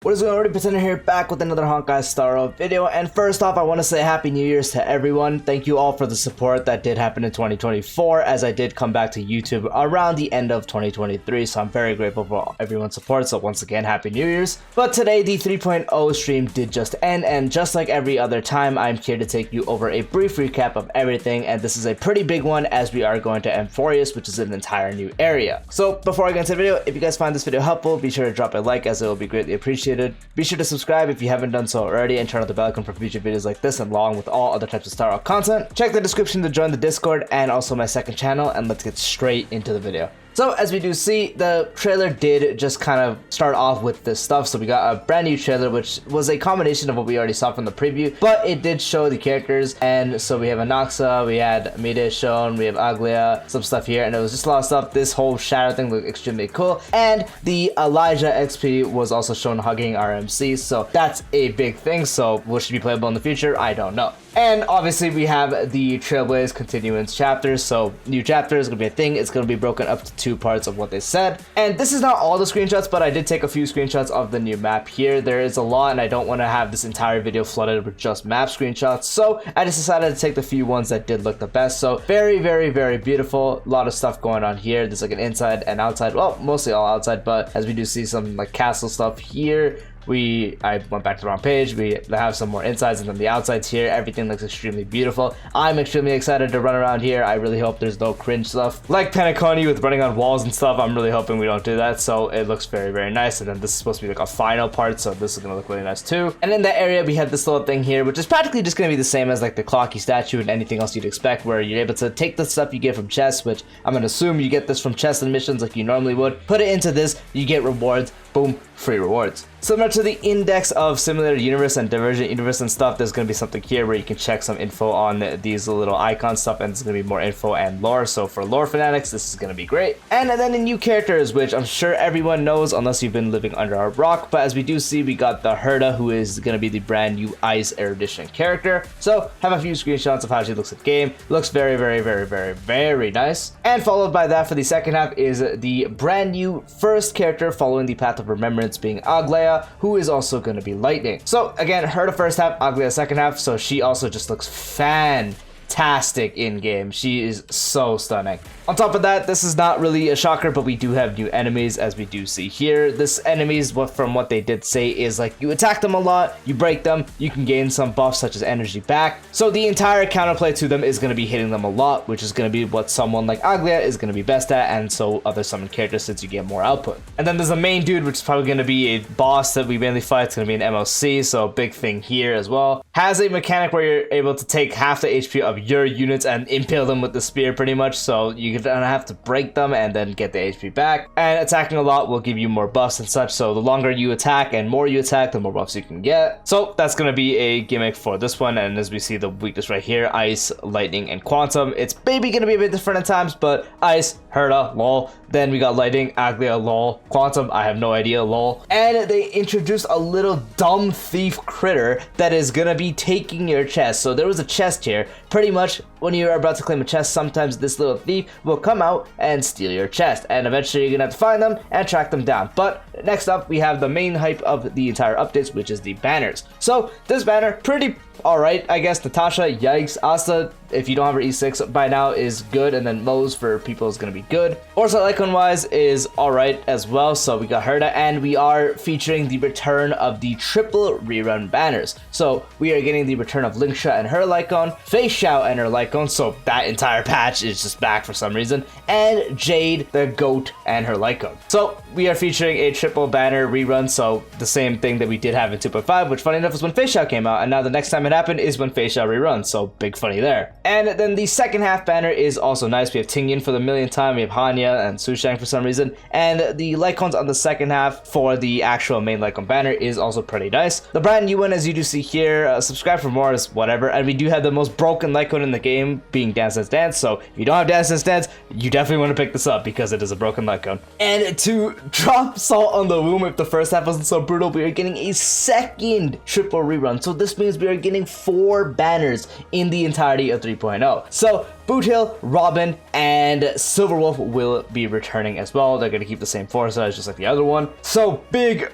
What is going on, Pretender here, back with another Honkai Star Rail video. And first off, I want to say Happy New Year's to everyone. Thank you all for the support that did happen in 2024, as I did come back to YouTube around the end of 2023, so I'm very grateful for everyone's support. So once again, Happy New Year's. But today, the 3.0 stream did just end, and just like every other time, I'm here to take you over a brief recap of everything, and this is a pretty big one as we are going to Amphorius, which is an entire new area. So before I get into the video, if you guys find this video helpful, be sure to drop a like, as it will be greatly appreciated. Be sure to subscribe if you haven't done so already, and turn on the bell icon for future videos like this, along with all other types of Star Rail content. Check the description to join the Discord and also my second channel, and let's get straight into the video. So as we do see, the trailer did just kind of start off with this stuff. So we got a brand new trailer, which was a combination of what we already saw from the preview, but it did show the characters. And so we have Anaxa, we had Amida shown, we have Aglaea, some stuff here, and it was just a lot of stuff. This whole shadow thing looked extremely cool. And the Elijah XP was also shown hugging RMC, so that's a big thing. So will she be playable in the future? I don't know. And obviously we have the Trailblaze continuance chapters, so new chapter is going to be a thing. It's going to be broken up to two parts of what they said. And this is not all the screenshots, but I did take a few screenshots of the new map here. There is a lot, and I don't want to have this entire video flooded with just map screenshots, so I just decided to take the few ones that did look the best. So very, very, very beautiful. A lot of stuff going on here. There's like an inside and outside, well, mostly all outside, but as we do see some like castle stuff here. I went back to the wrong page. We have some more insides, and then the outsides here. Everything looks extremely beautiful. I'm extremely excited to run around here. I really hope there's no cringe stuff like Penacony with running on walls and stuff. I'm really hoping we don't do that. So it looks very, very nice. And then this is supposed to be like a final part, so this is gonna look really nice too. And in that area, we have this little thing here, which is practically just gonna be the same as like the clocky statue and anything else you'd expect, where you're able to take the stuff you get from chests, which I'm gonna assume you get this from chests and missions like you normally would. Put it into this, you get rewards. Boom, free rewards. Similar to the index of Simulator Universe and Divergent Universe and stuff, there's going to be something here where you can check some info on these little icon stuff, and it's going to be more info and lore. So for lore fanatics, this is going to be great. And then the new characters, which I'm sure everyone knows unless you've been living under a rock, but as we do see, we got the Herta, who is going to be the brand new Ice Erudition character. So have a few screenshots of how she looks at game. Looks very, very, very, very, very nice. And followed by that for the second half is the brand new first character following the path of remembrance, being Aglaea, who is also going to be lightning. So again, Herta first half, Aglaea second half, so she also just looks fantastic in game. She is so stunning. On top of that, this is not really a shocker, but we do have new enemies, as we do see here. This enemies, from what they did say, is like you attack them a lot, you break them, you can gain some buffs such as energy back. So the entire counterplay to them is going to be hitting them a lot, which is going to be what someone like Aglaea is going to be best at, and so other summon characters, since you get more output. And then there's a main dude, which is probably going to be a boss that we mainly fight. It's going to be an MOC, so big thing here as well. Has a mechanic where you're able to take half the HP of your units and impale them with the spear pretty much, so you don't have to break them and then get the HP back. And attacking a lot will give you more buffs and such, so the longer you attack and more you attack, the more buffs you can get. So that's going to be a gimmick for this one. And as we see the weakness right here, Ice, Lightning, and Quantum. It's maybe going to be a bit different at times, but Ice, Herta, lol. Then we got Lightning, Aglaea, lol. Quantum, I have no idea, lol. And they introduced a little dumb thief critter that is going to be taking your chest. So there was a chest here. Pretty much when you're about to claim a chest, sometimes this little thief will come out and steal your chest, and eventually you're gonna have to find them and track them down. But next up, we have the main hype of the entire updates, which is the banners. So this banner, pretty alright, I guess. Natasha, yikes. Asta, if you don't have her E6 by now, is good, and then Moe's for people is gonna be good. Orsa icon wise is alright as well. So we got Herta, and we are featuring the return of the triple rerun banners. So we are getting the return of Linksha and her Lycon, Feixiao and her Lycon, so that entire patch is just back for some reason, and Jade, the goat, and her Lycon. So we are featuring a triple banner rerun, so the same thing that we did have in 2.5, which funny enough is when Feixiao came out, and now the next time it happened is when Feixiao reruns, so big funny there. And then the second half banner is also nice. We have Tingyan for the millionth time, we have Hanya and Sushang for some reason, and the Lycons on the second half for the actual main Lycon banner is also pretty nice. The brand new one, as you do see here, subscribe for more is whatever, and we do have the most broken Lycon in the game, being Dance Dance Dance, so if you don't have Dance Dance Dance, you definitely want to pick this up because it is a broken Lycon. And to drop salt on the wound, if the first half wasn't so brutal, we are getting a second triple rerun, so this means we are getting 4 banners in the entirety of 3.0. So Boothill, Robin, and Silverwolf will be returning as well. They're going to keep the same 4 size just like the other one. So big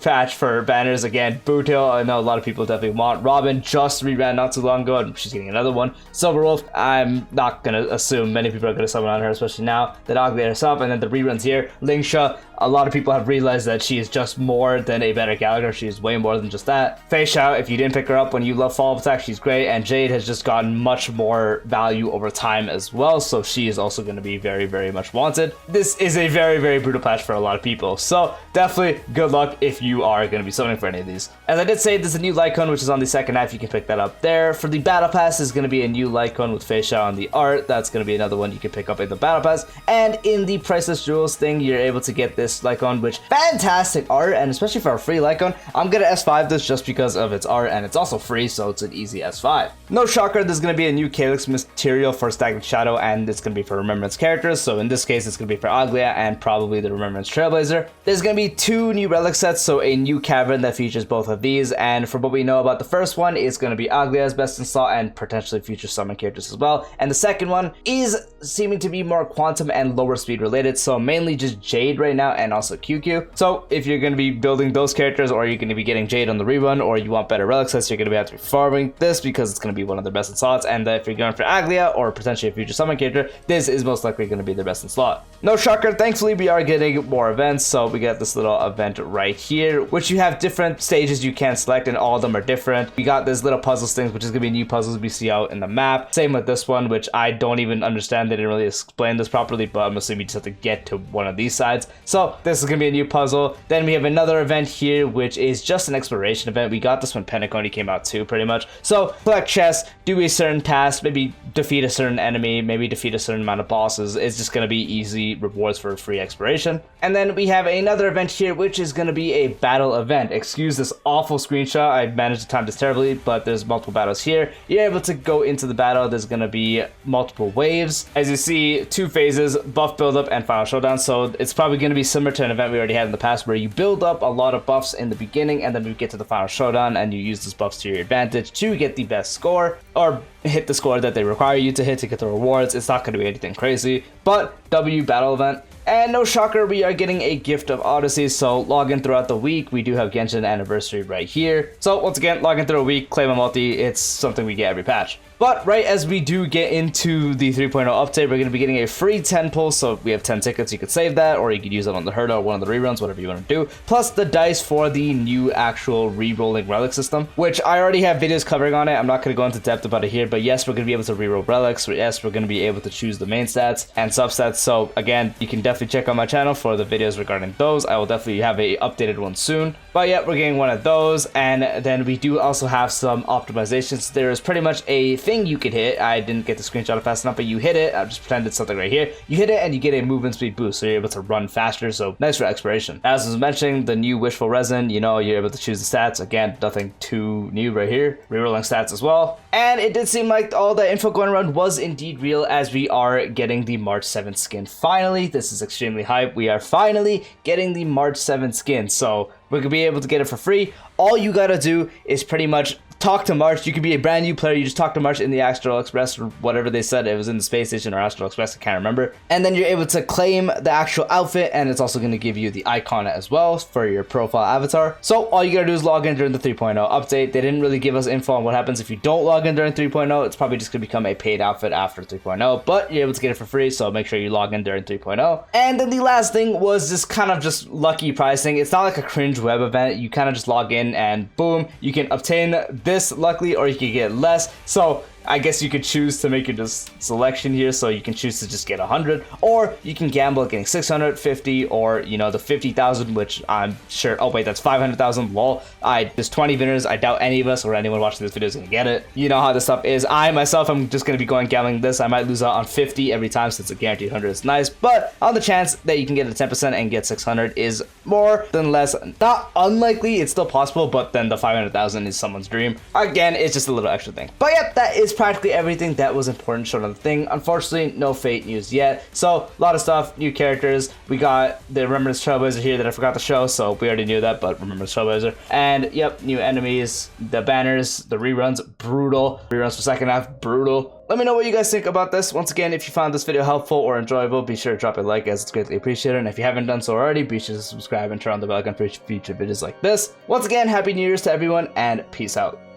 patch for banners. Again, Boothill, I know a lot of people definitely want. Robin just reran not too long ago, and she's getting another one. Silverwolf, I'm not going to assume many people are going to summon on her, especially now that Aglaea herself. And then the reruns here, Lingsha, a lot of people have realized that she is just more than a better character. She is way more than just that. Feixiao, if you didn't pick her up when you love follow-up attack, she's great. And Jade has just gotten much more value over time as well, so she is also going to be very much wanted. This is a very brutal patch for a lot of people, so definitely good luck if you are going to be summoning for any of these. As I did say, there's a new Lycon which is on the second half. You can pick that up there. For the battle pass, there's going to be a new Lycon with Feixiao on the art. That's going to be another one you can pick up in the battle pass. And in the priceless jewels thing, you're able to get this Lycon, which fantastic art, and especially for a free Lycon, I'm going to S5 this just because of its art, and it's also free, so it's an easy S5. No shocker, there's going to be a new Calyx material for Stagnant Shadow, and it's going to be for Remembrance characters. So in this case, it's going to be for Aglaea and probably the Remembrance Trailblazer. There's going to be 2 new relic sets, so a new cavern that features both of these. And from what we know about the first one, it's going to be Aglaea's best in slot and potentially future summon characters as well. And the second one is seeming to be more quantum and lower speed related, so mainly just Jade right now and also Jiaoqiu. So if you're going to be building those characters, or you're going to be getting Jade on the rerun, or you want better relic sets, you're going to have to be farming this because it's going to be one of the best in slots. And if you're going for Aglaea or potentially a future summon character, this is most likely going to be the best in slot. No shocker, thankfully we are getting more events. So we get this little event right here, which you have different stages you can select, and all of them are different. We got this little puzzles things, which is going to be new puzzles we see out in the map. Same with this one, which I don't even understand. They didn't really explain this properly, but I'm assuming you just have to get to one of these sides. So this is going to be a new puzzle. Then we have another event here, which is just an exploration event. We got this when Pentaconi came out too, pretty much. So collect chests, do a certain task, maybe defeat a certain enemy, maybe defeat a certain amount of bosses. It's just going to be easy rewards for free exploration. And then we have another event here, which is going to be a battle event. Excuse this awful screenshot, I managed to time this terribly, but there's multiple battles here. You're able to go into the battle. There's going to be multiple waves. As you see, 2 phases, buff buildup and final showdown. So it's probably going to be similar to an event we already had in the past, where you build up a lot of buffs in the beginning, and then we get to the final showdown and you use those buffs to your advantage to get the best score, or hit the score that they require you to hit to get the rewards. It's not going to be anything crazy, but W battle event. And no shocker, we are getting a Gift of Odyssey, so log in throughout the week. We do have Genshin Anniversary right here. So once again, log in through a week, claim a multi. It's something we get every patch. But right as we do get into the 3.0 update, we're going to be getting a free 10 pull. So we have 10 tickets. You could save that, or you could use it on the Herta or one of the reruns, whatever you want to do. Plus the dice for the new actual re-rolling relic system, which I already have videos covering on it. I'm not going to go into depth about it here, but yes, we're going to be able to re-roll relics. Yes, we're going to be able to choose the main stats and subsets. So again, you can definitely check out my channel for the videos regarding those. I will definitely have a updated one soon. But yeah, we're getting one of those. And then we do also have some optimizations. There is pretty much a thing you could hit. I didn't get the screenshot it fast enough, but you hit it. I'll just pretend it's something right here. You hit it and you get a movement speed boost, so you're able to run faster. So nice for exploration. As I was mentioning, the new Wishful Resin, you know, you're able to choose the stats. Again, nothing too new right here. Rerolling stats as well. And it did seem like all the info going around was indeed real, as we are getting the March 7th skin finally. This is extremely hype. We are finally getting the March 7th skin, so we're gonna be able to get it for free. All you gotta do is pretty much talk to March. You could be a brand new player, you just talk to March in the Astral Express or whatever they said. It was in the Space Station or Astral Express, I can't remember. And then you're able to claim the actual outfit, and it's also going to give you the icon as well for your profile avatar. So all you gotta do is log in during the 3.0 update. They didn't really give us info on what happens if you don't log in during 3.0. It's probably just gonna become a paid outfit after 3.0, but you're able to get it for free, so make sure you log in during 3.0. And then the last thing was just kind of just lucky pricing. It's not like a cringe web event. You kind of just log in and boom, you can obtain this luckily, or you can get less. So I guess you could choose to make your selection here, so you can choose to just get 100, or you can gamble at getting 650, or you know, the 50,000, which I'm sure, oh wait, that's 500,000, lol. There's 20 winners. I doubt any of us or anyone watching this video is gonna get it. You know how this stuff is. I myself, I'm just gonna be going gambling this. I might lose out on 50 every time, since a guaranteed 100 is nice, but on the chance that you can get a 10% and get 600 is more than less. Not unlikely, it's still possible, but then the 500,000 is someone's dream. Again, it's just a little extra thing. But yep, that is practically everything that was important shown on the thing. Unfortunately, no Fate news yet. So, a lot of stuff, new characters. We got the Remembrance Trailblazer here that I forgot to show, so we already knew that, but Remembrance Trailblazer. And, yep, new enemies, the banners, the reruns, brutal. Reruns for second half, brutal. Let me know what you guys think about this. Once again, if you found this video helpful or enjoyable, be sure to drop a like as it's greatly appreciated. And if you haven't done so already, be sure to subscribe and turn on the bell icon for future videos like this. Once again, Happy New Year's to everyone, and peace out.